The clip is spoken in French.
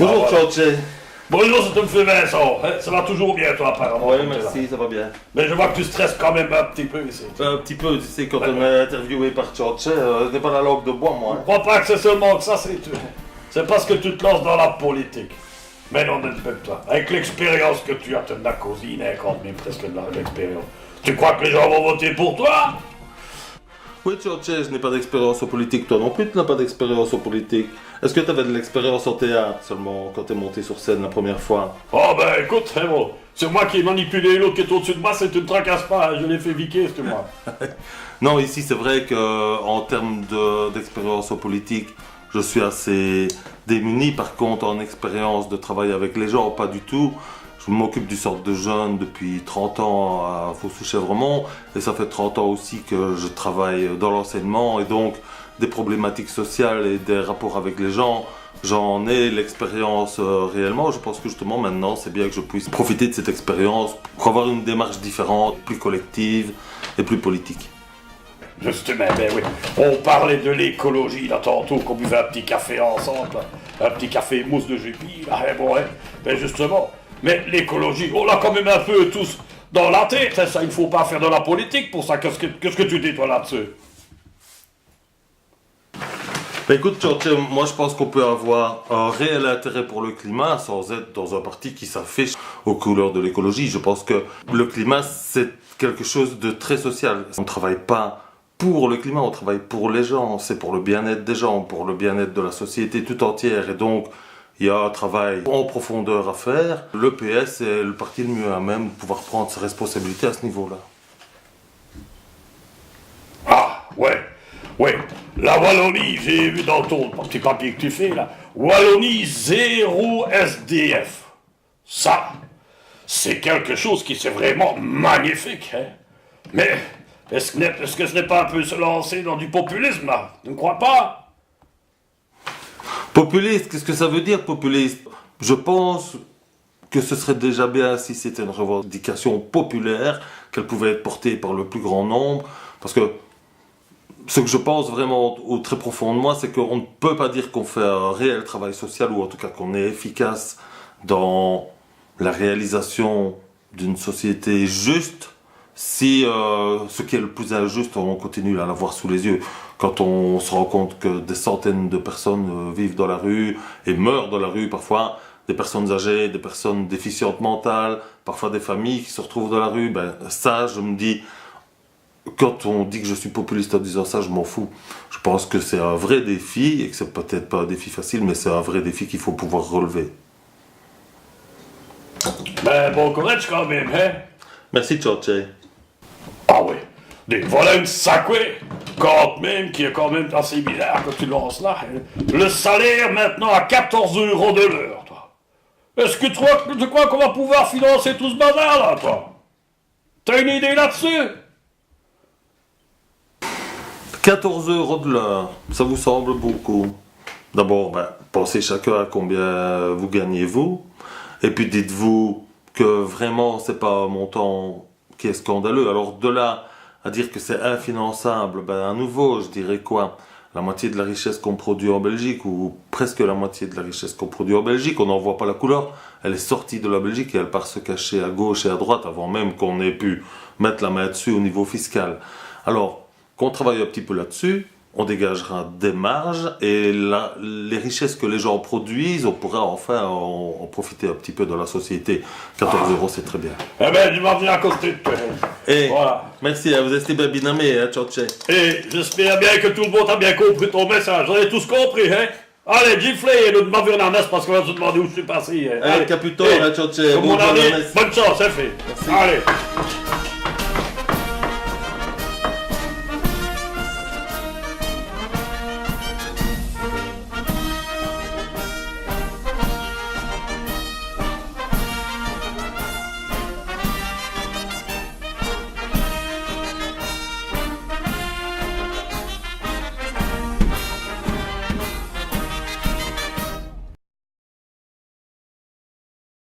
Bonjour, Georges. Bonjour, ça te me fait Vincent. Ça va toujours bien, toi, apparemment. Oui, merci, ça va bien. Mais je vois que tu stresses quand même un petit peu ici. Un petit peu, tu sais, quand on est interviewé par Georges, ce n'est pas la langue de bois, moi. Je crois pas que c'est seulement que ça, c'est parce que tu te lances dans la politique. Mais non, toi. Avec l'expérience que tu as, tu as cosine, quand même presque de l'expérience. Tu crois que les gens vont voter pour toi? Oui, Georges, je n'ai pas d'expérience en politique. Toi non plus, tu n'as pas d'expérience en politique. Est-ce que tu avais de l'expérience en théâtre seulement quand tu es monté sur scène la première fois? Oh ben écoute, bon, c'est moi qui ai manipulé l'autre qui est au-dessus de moi, c'est tu ne tracasses pas, je l'ai fait viquer, c'est moi. Non, ici c'est vrai qu'en termes d'expérience en politique, je suis assez démuni. Par contre, en expérience de travail avec les gens, pas du tout. Je m'occupe du centre de jeunes depuis 30 ans à Fos-sous-Chèvremont et ça fait 30 ans aussi que je travaille dans l'enseignement et donc des problématiques sociales et des rapports avec les gens, j'en ai l'expérience réellement. Je pense que justement maintenant c'est bien que je puisse profiter de cette expérience pour avoir une démarche différente, plus collective et plus politique. Justement, ben oui. On parlait de l'écologie là tantôt, qu'on buvait un petit café ensemble, là. Un petit café mousse de jupille, là, bon, hein. Ben justement. Mais l'écologie, on l'a quand même un peu tous dans la tête, hein, ça, il faut pas faire de la politique pour ça. Qu'est-ce que tu dis toi là-dessus? Ben écoute, Georges, moi je pense qu'on peut avoir un réel intérêt pour le climat sans être dans un parti qui s'affiche aux couleurs de l'écologie. Je pense que le climat c'est quelque chose de très social. On ne travaille pas pour le climat, on travaille pour les gens, c'est pour le bien-être des gens, pour le bien-être de la société tout entière. Et donc, il y a un travail en profondeur à faire. Le PS est le parti le mieux à même de pouvoir prendre ses responsabilités à ce niveau-là. Ah, ouais. La Wallonie, j'ai vu dans ton petit papier que tu fais là, Wallonie 0 SDF. Ça, c'est quelque chose qui c'est vraiment magnifique, hein. Mais est-ce que ce n'est pas un peu se lancer dans du populisme là? Tu ne crois pas? Populiste, qu'est-ce que ça veut dire populiste? Je pense que ce serait déjà bien si c'était une revendication populaire, qu'elle pouvait être portée par le plus grand nombre, parce que ce que je pense vraiment au très profond de moi, c'est qu'on ne peut pas dire qu'on fait un réel travail social, ou en tout cas qu'on est efficace dans la réalisation d'une société juste, si ce qui est le plus injuste, on continue à l'avoir sous les yeux. Quand on se rend compte que des centaines de personnes vivent dans la rue et meurent dans la rue, parfois des personnes âgées, des personnes déficientes mentales, parfois des familles qui se retrouvent dans la rue, ben ça, je me dis, quand on dit que je suis populiste en disant ça, je m'en fous. Je pense que c'est un vrai défi, et que c'est peut-être pas un défi facile, mais c'est un vrai défi qu'il faut pouvoir relever. Ben bon courage quand même, hein. Merci, Georges. Ah oui. Voilà une sacrée, quand même, qui est quand même assez bizarre quand tu lances là. Le salaire maintenant à 14 € de l'heure, toi. Est-ce que tu crois qu'on va pouvoir financer tout ce bazar là, toi? T'as une idée là-dessus? 14 € de l'heure, ça vous semble beaucoup? D'abord, pensez chacun à combien vous gagnez vous, et puis dites-vous que vraiment c'est pas un montant qui est scandaleux. Alors de là à dire que c'est infinançable, à nouveau je dirais quoi? La moitié de la richesse qu'on produit en Belgique, ou presque la moitié de la richesse qu'on produit en Belgique, on n'en voit pas la couleur, elle est sortie de la Belgique et elle part se cacher à gauche et à droite avant même qu'on ait pu mettre la main dessus au niveau fiscal. Alors, qu'on travaille un petit peu là-dessus, on dégagera des marges et les richesses que les gens produisent, on pourra enfin en profiter un petit peu dans la société. 14 €, c'est très bien. Eh ben, je m'en viens à côté de toi. Et Voilà. merci, vous êtes bien binamé, hein, Georges. Et j'espère bien que tout le monde a bien compris ton message. Vous avez tous compris, hein? Allez, giflez et nous m'en venir en parce qu'on va se demander où je suis passé. Allez, Caputo, Georges. Bonne chance, c'est fait. Merci. Allez.